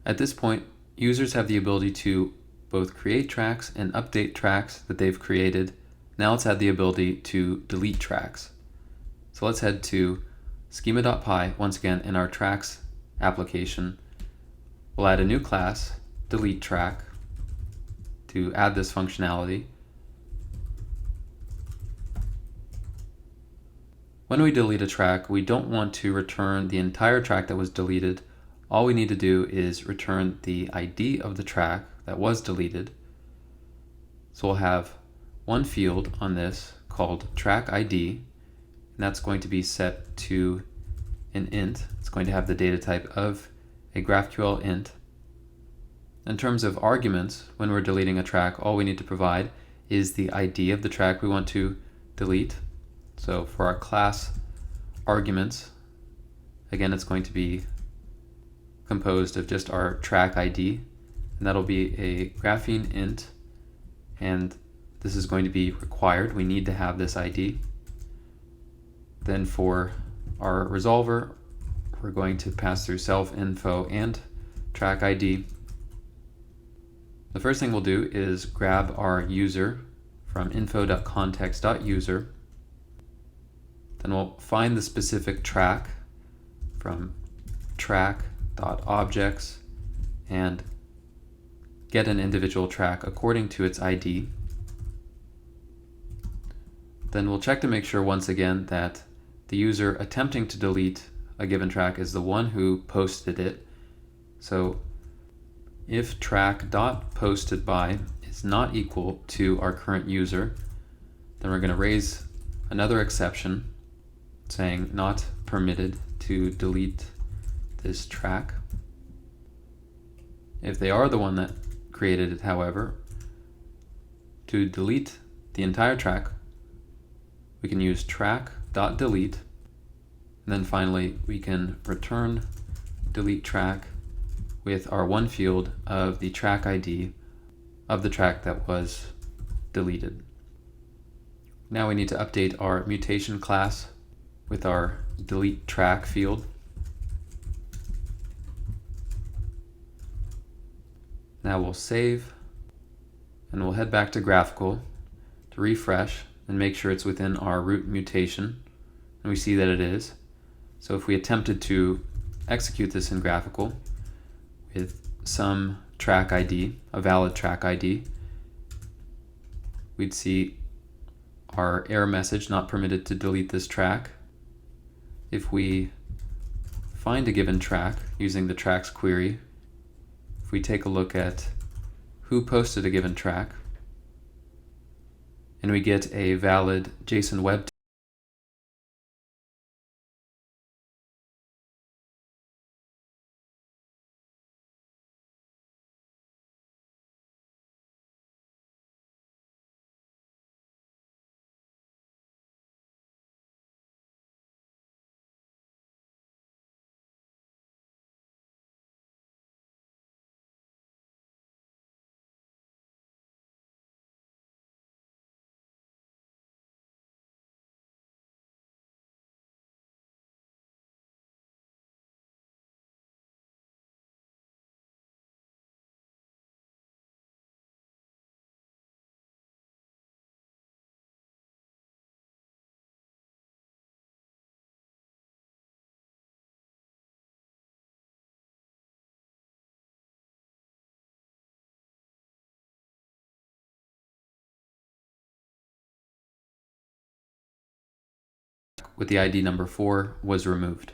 At this point, users have the ability to both create tracks and update tracks that they've created. Now let's add the ability to delete tracks. So let's head to schema.py once again in our tracks application. We'll add a new class, delete track, to add this functionality. When we delete a track, we don't want to return the entire track that was deleted. All we need to do is return the ID of the track that was deleted. So we'll have one field on this called track ID, and that's going to be set to an int. It's going to have the data type of a GraphQL int. In terms of arguments, when we're deleting a track, all we need to provide is the ID of the track we want to delete. So for our class arguments, again, it's going to be composed of just our track ID, and that'll be a graphene int, and this is going to be required. We need to have this ID. Then for our resolver, we're going to pass through self-info and track ID. The first thing we'll do is grab our user from info.context.user. Then we'll find the specific track from track.objects and get an individual track according to its ID. Then we'll check to make sure once again that the user attempting to delete a given track is the one who posted it. So if track.postedBy is not equal to our current user, then we're going to raise another exception saying not permitted to delete this track. If they are the one that created it, however, to delete the entire track, we can use track.delete, and then finally we can return delete track with our one field of the track ID of the track that was deleted. Now we need to update our mutation class with our delete track field. Now we'll save, and we'll head back to Graphical to refresh and make sure it's within our root mutation, and we see that it is. So if we attempted to execute this in Graphical with some track ID, a valid track ID, we'd see our error message, not permitted to delete this track. If we find a given track using the tracks query, if we take a look at who posted a given track, and we get a valid JSON web with the ID number 4 was removed.